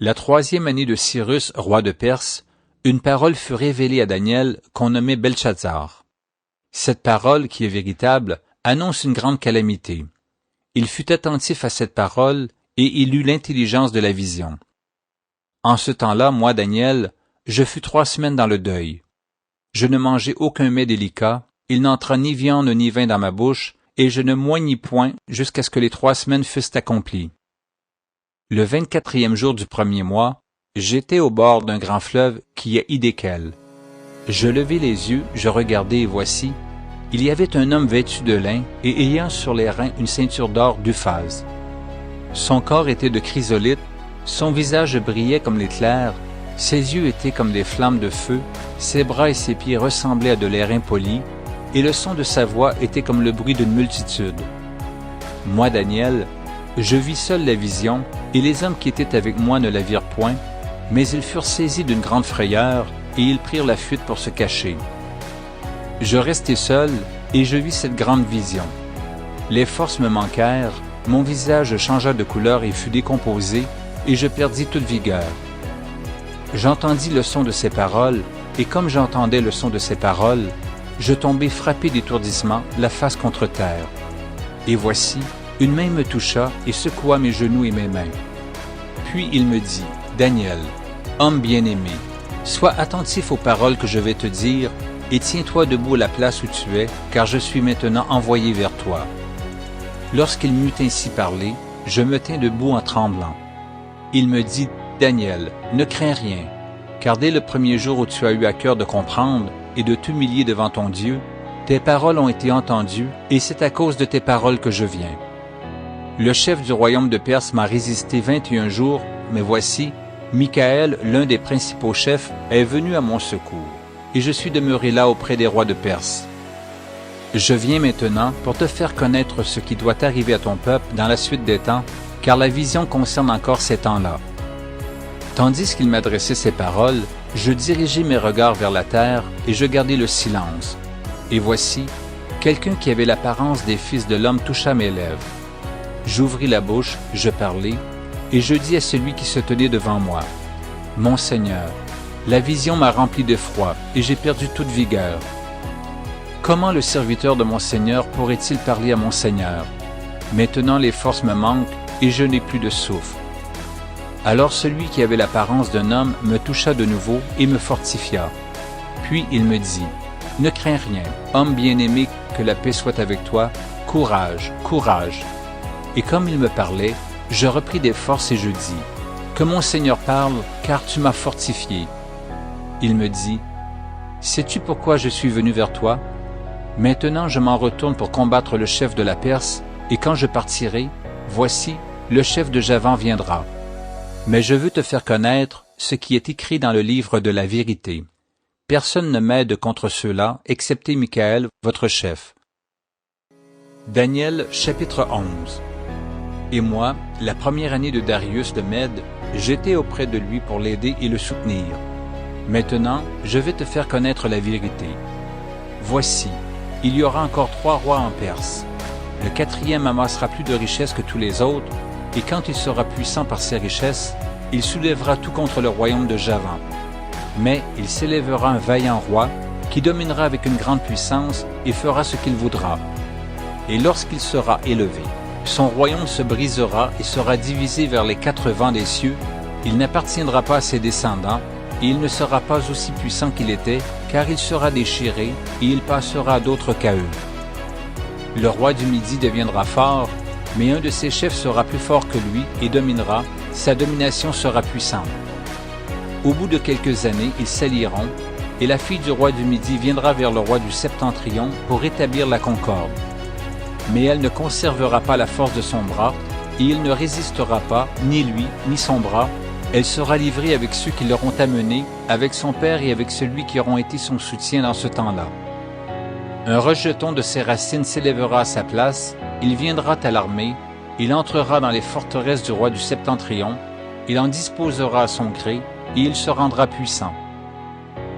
La 3e année de Cyrus, roi de Perse, une parole fut révélée à Daniel qu'on nommait Belchazzar. Cette parole, qui est véritable, annonce une grande calamité. Il fut attentif à cette parole et il eut l'intelligence de la vision. En ce temps-là, moi, Daniel, je fus 3 semaines dans le deuil. Je ne mangeai aucun mets délicat, il n'entra ni viande ni vin dans ma bouche, et je ne moignis point jusqu'à ce que les 3 semaines fussent accomplies. Le 24e jour du 1er mois, j'étais au bord d'un grand fleuve qui est Hidékel. Je levai les yeux, je regardai, et voici, il y avait un homme vêtu de lin et ayant sur les reins une ceinture d'or d'Uphaz. Son corps était de chrysolite, son visage brillait comme l'éclair, ses yeux étaient comme des flammes de feu, ses bras et ses pieds ressemblaient à de l'airain poli, et le son de sa voix était comme le bruit d'une multitude. Moi, Daniel, je vis seul la vision, et les hommes qui étaient avec moi ne la virent point, mais ils furent saisis d'une grande frayeur, et ils prirent la fuite pour se cacher. Je restai seul, et je vis cette grande vision. Les forces me manquèrent, mon visage changea de couleur et fut décomposé, et je perdis toute vigueur. J'entendis le son de ces paroles, et comme j'entendais le son de ces paroles, je tombai frappé d'étourdissement, la face contre terre. Et voici, une main me toucha et secoua mes genoux et mes mains. Puis il me dit, « Daniel, homme bien-aimé, sois attentif aux paroles que je vais te dire, et tiens-toi debout à la place où tu es, car je suis maintenant envoyé vers toi. » Lorsqu'il m'eut ainsi parlé, je me tins debout en tremblant. Il me dit, « Daniel, ne crains rien, car dès le 1er jour où tu as eu à cœur de comprendre et de t'humilier devant ton Dieu, tes paroles ont été entendues, et c'est à cause de tes paroles que je viens. Le chef du royaume de Perse m'a résisté 21 jours, mais voici, Michaël, l'un des principaux chefs, est venu à mon secours, et je suis demeuré là auprès des rois de Perse. Je viens maintenant pour te faire connaître ce qui doit arriver à ton peuple dans la suite des temps, car la vision concerne encore ces temps-là. » Tandis qu'il m'adressait ces paroles, je dirigeai mes regards vers la terre et je gardai le silence. Et voici, quelqu'un qui avait l'apparence des fils de l'homme toucha mes lèvres. J'ouvris la bouche, je parlai, et je dis à celui qui se tenait devant moi, « Mon Seigneur, la vision m'a rempli d'effroi et j'ai perdu toute vigueur. Comment le serviteur de mon Seigneur pourrait-il parler à mon Seigneur? Maintenant les forces me manquent et je n'ai plus de souffle. » Alors celui qui avait l'apparence d'un homme me toucha de nouveau et me fortifia. Puis il me dit, « Ne crains rien, homme bien-aimé, que la paix soit avec toi, courage, courage. » Et comme il me parlait, je repris des forces et je dis, « Que mon Seigneur parle, car tu m'as fortifié. » Il me dit, « Sais-tu pourquoi je suis venu vers toi? Maintenant je m'en retourne pour combattre le chef de la Perse, et quand je partirai, voici, le chef de Javan viendra. Mais je veux te faire connaître ce qui est écrit dans le livre de la vérité. Personne ne m'aide contre ceux-là, excepté Michaël, votre chef. » Daniel, chapitre 11. Et moi, la 1re année de Darius de Mède, j'étais auprès de lui pour l'aider et le soutenir. Maintenant, je vais te faire connaître la vérité. Voici, il y aura encore 3 rois en Perse. Le 4e amassera plus de richesses que tous les autres, et quand il sera puissant par ses richesses, il soulèvera tout contre le royaume de Javan. Mais il s'élèvera un vaillant roi, qui dominera avec une grande puissance et fera ce qu'il voudra. Et lorsqu'il sera élevé, son royaume se brisera et sera divisé vers les 4 vents des cieux, il n'appartiendra pas à ses descendants, et il ne sera pas aussi puissant qu'il était, car il sera déchiré, et il passera à d'autres qu'à eux. Le roi du Midi deviendra fort, mais un de ses chefs sera plus fort que lui et dominera, sa domination sera puissante. Au bout de quelques années, ils s'allieront, et la fille du roi du Midi viendra vers le roi du Septentrion pour rétablir la concorde. Mais elle ne conservera pas la force de son bras, et il ne résistera pas, ni lui, ni son bras. Elle sera livrée avec ceux qui l'auront amenée, avec son père et avec celui qui auront été son soutien dans ce temps-là. Un rejeton de ses racines s'élèvera à sa place, il viendra à l'armée, il entrera dans les forteresses du roi du Septentrion, il en disposera à son gré, et il se rendra puissant.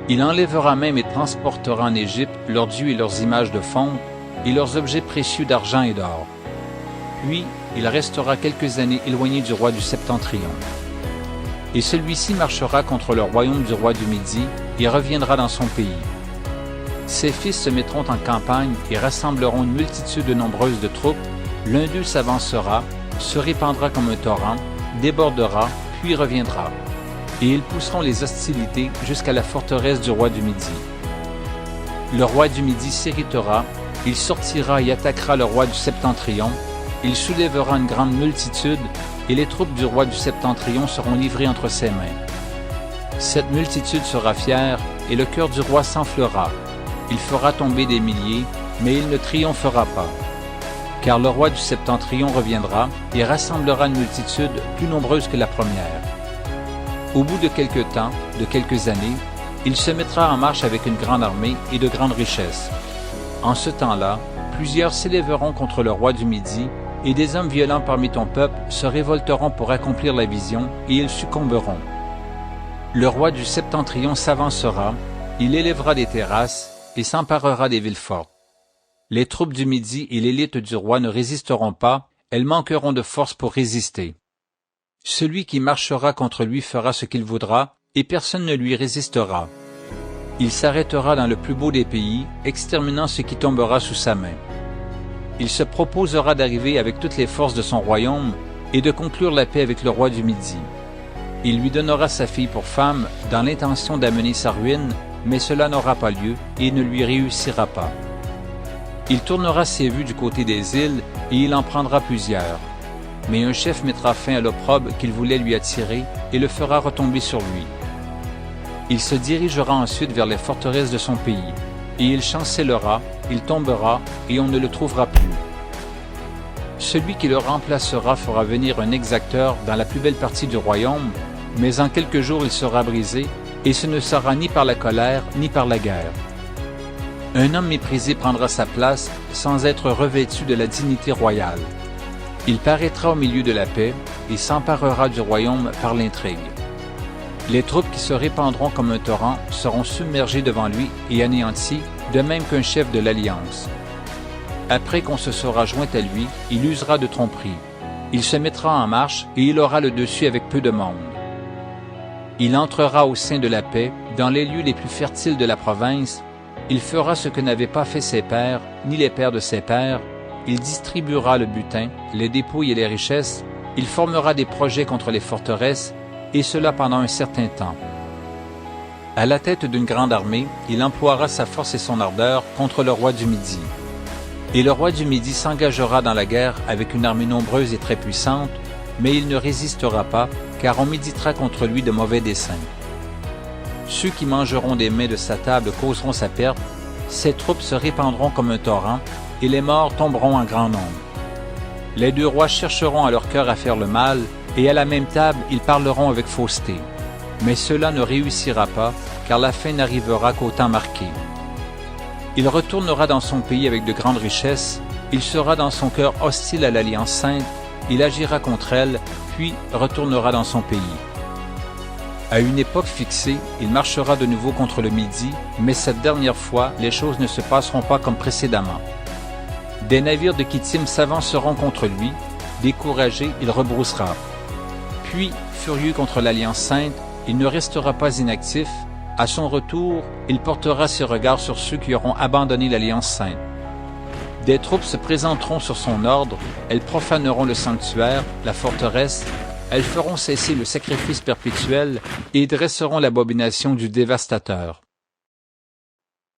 Il enlèvera même et transportera en Égypte leurs dieux et leurs images de fonte, et leurs objets précieux d'argent et d'or. Puis, il restera quelques années éloigné du roi du Septentrion. et celui-ci marchera contre le royaume du roi du Midi et reviendra dans son pays. Ses fils se mettront en campagne et rassembleront une multitude nombreuse de troupes. L'un d'eux s'avancera, se répandra comme un torrent, débordera, puis reviendra. Et ils pousseront les hostilités jusqu'à la forteresse du roi du Midi. Le roi du Midi s'irritera, il sortira et attaquera le roi du Septentrion, il soulèvera une grande multitude, et les troupes du roi du Septentrion seront livrées entre ses mains. Cette multitude sera fière, et le cœur du roi s'enflera. Il fera tomber des milliers, mais il ne triomphera pas. Car le roi du Septentrion reviendra et rassemblera une multitude plus nombreuse que la première. Au bout de quelque temps, de quelques années, il se mettra en marche avec une grande armée et de grandes richesses. En ce temps-là, plusieurs s'élèveront contre le roi du Midi, et des hommes violents parmi ton peuple se révolteront pour accomplir la vision, et ils succomberont. Le roi du Septentrion s'avancera, il élèvera des terrasses, et s'emparera des villes fortes. Les troupes du Midi et l'élite du roi ne résisteront pas, elles manqueront de force pour résister. Celui qui marchera contre lui fera ce qu'il voudra, et personne ne lui résistera. Il s'arrêtera dans le plus beau des pays, exterminant ce qui tombera sous sa main. Il se proposera d'arriver avec toutes les forces de son royaume et de conclure la paix avec le roi du Midi. Il lui donnera sa fille pour femme dans l'intention d'amener sa ruine, mais cela n'aura pas lieu et ne lui réussira pas. Il tournera ses vues du côté des îles et il en prendra plusieurs. Mais un chef mettra fin à l'opprobre qu'il voulait lui attirer et le fera retomber sur lui. Il se dirigera ensuite vers les forteresses de son pays, et il chancellera, il tombera, et on ne le trouvera plus. Celui qui le remplacera fera venir un exacteur dans la plus belle partie du royaume, mais en quelques jours il sera brisé, et ce ne sera ni par la colère, ni par la guerre. Un homme méprisé prendra sa place sans être revêtu de la dignité royale. Il paraîtra au milieu de la paix et s'emparera du royaume par l'intrigue. Les troupes qui se répandront comme un torrent seront submergées devant lui et anéanties, de même qu'un chef de l'Alliance. Après qu'on se sera joint à lui, il usera de tromperie. Il se mettra en marche et il aura le dessus avec peu de monde. Il entrera au sein de la paix, dans les lieux les plus fertiles de la province. Il fera ce que n'avaient pas fait ses pères, ni les pères de ses pères. Il distribuera le butin, les dépouilles et les richesses. Il formera des projets contre les forteresses, et cela pendant un certain temps. À la tête d'une grande armée, il emploiera sa force et son ardeur contre le roi du Midi. Et le roi du Midi s'engagera dans la guerre avec une armée nombreuse et très puissante, mais il ne résistera pas, car on méditera contre lui de mauvais desseins. Ceux qui mangeront des mets de sa table causeront sa perte, ses troupes se répandront comme un torrent, et les morts tomberont en grand nombre. Les deux rois chercheront à leur cœur à faire le mal, et à la même table ils parleront avec fausseté. Mais cela ne réussira pas, car la fin n'arrivera qu'au temps marqué. Il retournera dans son pays avec de grandes richesses, il sera dans son cœur hostile à l'Alliance sainte, il agira contre elle, puis retournera dans son pays. À une époque fixée, il marchera de nouveau contre le Midi, mais cette dernière fois, les choses ne se passeront pas comme précédemment. Des navires de Kittim s'avanceront contre lui, découragé, il rebroussera. Puis, furieux contre l'Alliance sainte, il ne restera pas inactif. À son retour, il portera ses regards sur ceux qui auront abandonné l'Alliance sainte. Des troupes se présenteront sur son ordre, elles profaneront le sanctuaire, la forteresse, elles feront cesser le sacrifice perpétuel et dresseront l'abomination du dévastateur.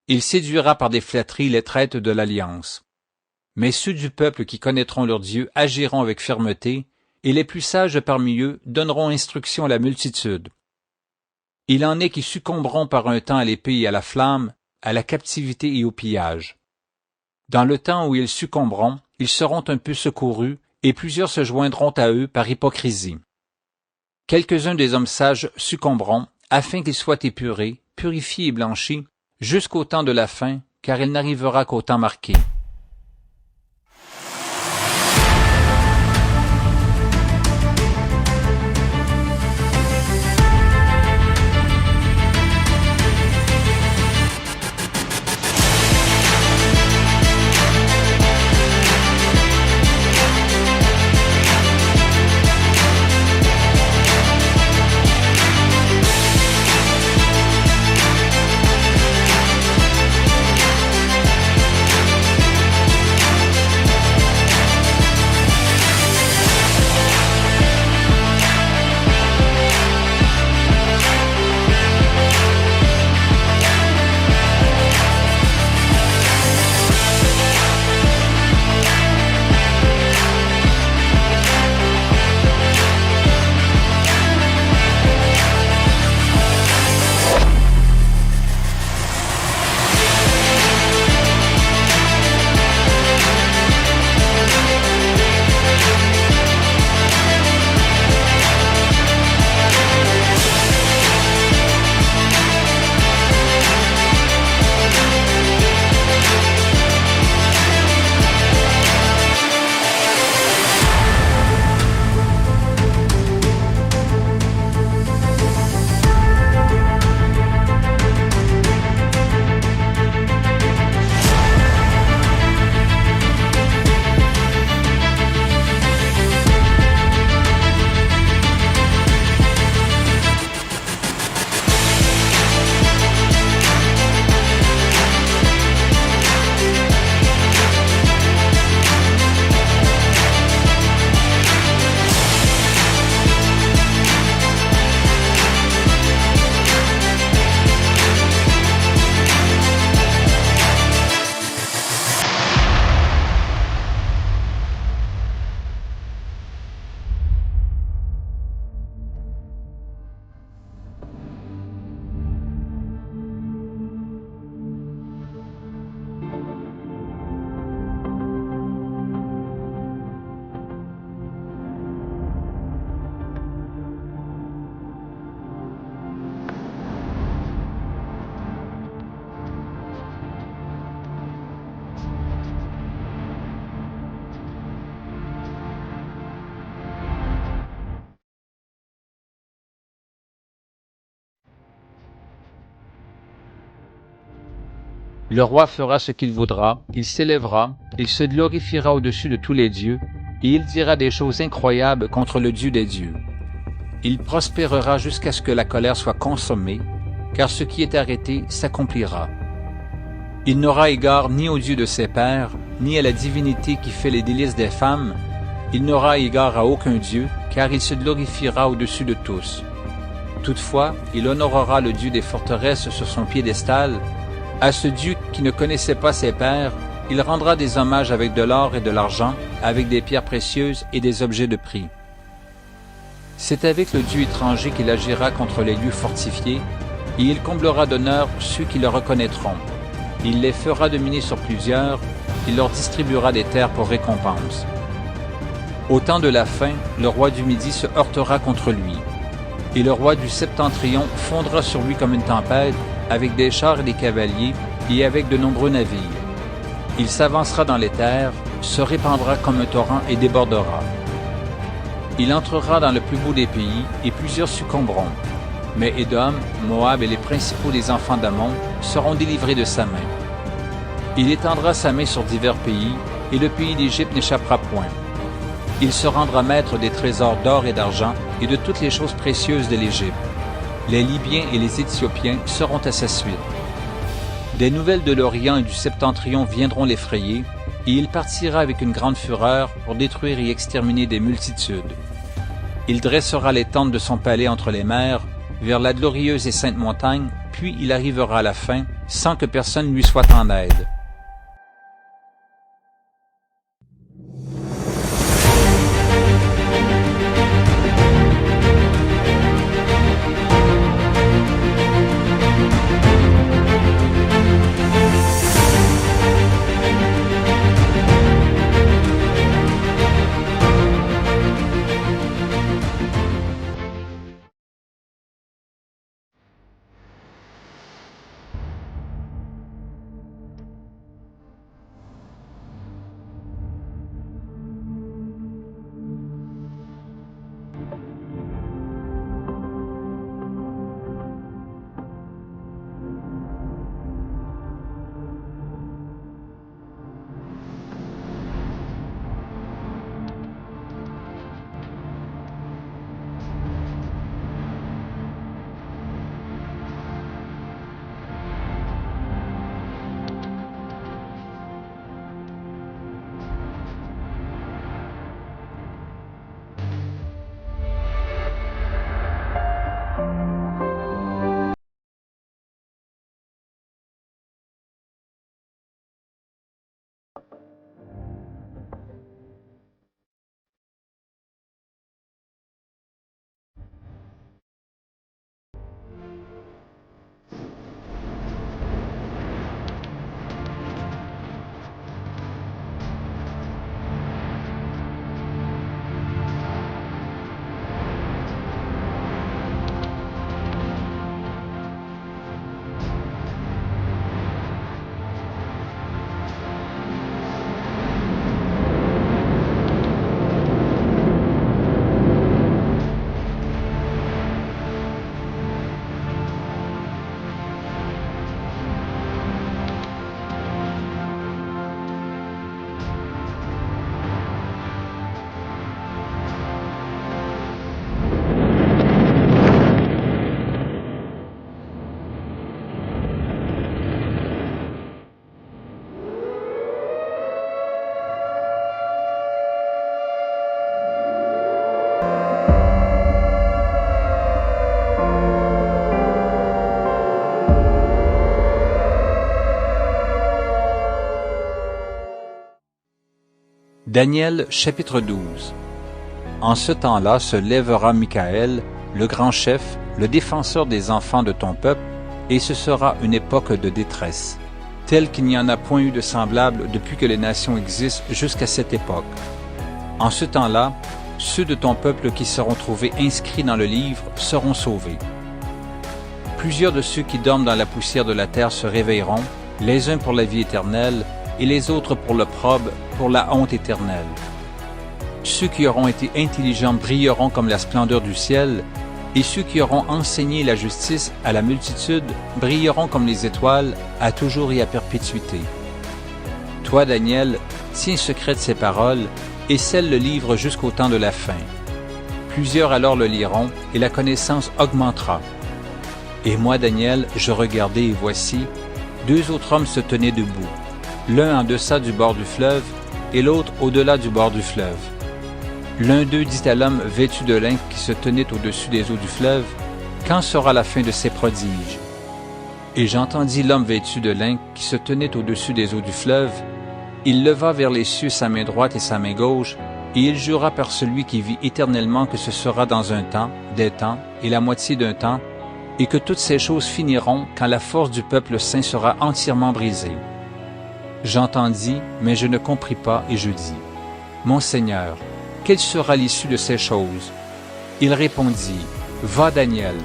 Il séduira par des flatteries les traîtres de l'Alliance. Mais ceux du peuple qui connaîtront leur Dieu agiront avec fermeté, et les plus sages parmi eux donneront instruction à la multitude. Il en est qui succomberont par un temps à l'épée et à la flamme, à la captivité et au pillage. Dans le temps où ils succomberont, ils seront un peu secourus, et plusieurs se joindront à eux par hypocrisie. Quelques-uns des hommes sages succomberont, afin qu'ils soient épurés, purifiés et blanchis, jusqu'au temps de la fin, car il n'arrivera qu'au temps marqué. Le roi fera ce qu'il voudra, il s'élèvera, il se glorifiera au-dessus de tous les dieux, et il dira des choses incroyables contre le Dieu des dieux. Il prospérera jusqu'à ce que la colère soit consommée, car ce qui est arrêté s'accomplira. Il n'aura égard ni au Dieu de ses pères, ni à la divinité qui fait les délices des femmes. Il n'aura égard à aucun Dieu, car il se glorifiera au-dessus de tous. Toutefois, il honorera le Dieu des forteresses sur son piédestal. À ce Dieu qui ne connaissait pas ses pères, il rendra des hommages avec de l'or et de l'argent, avec des pierres précieuses et des objets de prix. C'est avec le Dieu étranger qu'il agira contre les lieux fortifiés, et il comblera d'honneur ceux qui le reconnaîtront. Il les fera dominer sur plusieurs, il leur distribuera des terres pour récompense. Au temps de la fin, le roi du Midi se heurtera contre lui, et le roi du Septentrion fondra sur lui comme une tempête, avec des chars et des cavaliers, et avec de nombreux navires. Il s'avancera dans les terres, se répandra comme un torrent et débordera. Il entrera dans le plus beau des pays, et plusieurs succomberont. Mais Édom, Moab et les principaux des enfants d'Ammon seront délivrés de sa main. Il étendra sa main sur divers pays, et le pays d'Égypte n'échappera point. Il se rendra maître des trésors d'or et d'argent, et de toutes les choses précieuses de l'Égypte. Les Libyens et les Éthiopiens seront à sa suite. Des nouvelles de l'Orient et du Septentrion viendront l'effrayer, et il partira avec une grande fureur pour détruire et exterminer des multitudes. Il dressera les tentes de son palais entre les mers, vers la glorieuse et sainte montagne, puis il arrivera à la fin, sans que personne lui soit en aide. Daniel chapitre 12. En ce temps-là se lèvera Michaël, le grand chef, le défenseur des enfants de ton peuple, et ce sera une époque de détresse, telle qu'il n'y en a point eu de semblable depuis que les nations existent jusqu'à cette époque. En ce temps-là, ceux de ton peuple qui seront trouvés inscrits dans le livre seront sauvés. Plusieurs de ceux qui dorment dans la poussière de la terre se réveilleront, les uns pour la vie éternelle, et les autres pour l'opprobre, pour la honte éternelle. Ceux qui auront été intelligents brilleront comme la splendeur du ciel, et ceux qui auront enseigné la justice à la multitude brilleront comme les étoiles à toujours et à perpétuité. Toi, Daniel, tiens secret de ces paroles et scelle le livre jusqu'au temps de la fin. Plusieurs alors le liront et la connaissance augmentera. Et moi, Daniel, je regardai et voici, deux autres hommes se tenaient debout, l'un en deçà du bord du fleuve et l'autre au-delà du bord du fleuve. L'un d'eux dit à l'homme vêtu de lin qui se tenait au-dessus des eaux du fleuve, « Quand sera la fin de ces prodiges? » Et j'entendis l'homme vêtu de lin qui se tenait au-dessus des eaux du fleuve. Il leva vers les cieux sa main droite et sa main gauche, et il jura par celui qui vit éternellement que ce sera dans un temps, des temps, et la moitié d'un temps, et que toutes ces choses finiront quand la force du peuple saint sera entièrement brisée. J'entendis, mais je ne compris pas, et je dis, « Mon Seigneur, quelle sera l'issue de ces choses? » Il répondit, « Va, Daniel,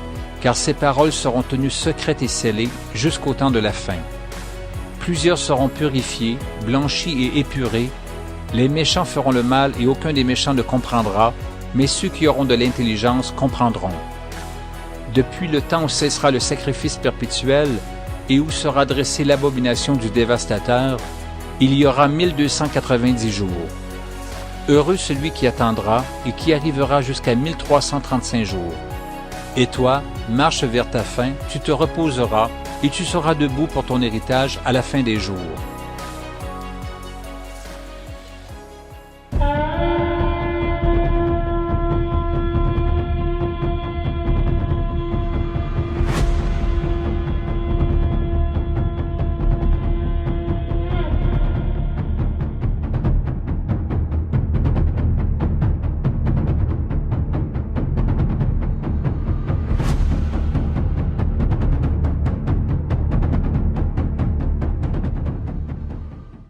car ces paroles seront tenues secrètes et scellées jusqu'au temps de la fin. Plusieurs seront purifiés, blanchis et épurés. Les méchants feront le mal et aucun des méchants ne comprendra, mais ceux qui auront de l'intelligence comprendront. Depuis le temps où cessera le sacrifice perpétuel et où sera dressée l'abomination du dévastateur, il y aura 1290 jours. Heureux celui qui attendra et qui arrivera jusqu'à 1335 jours. Et toi, marche vers ta fin, tu te reposeras, et tu seras debout pour ton héritage à la fin des jours.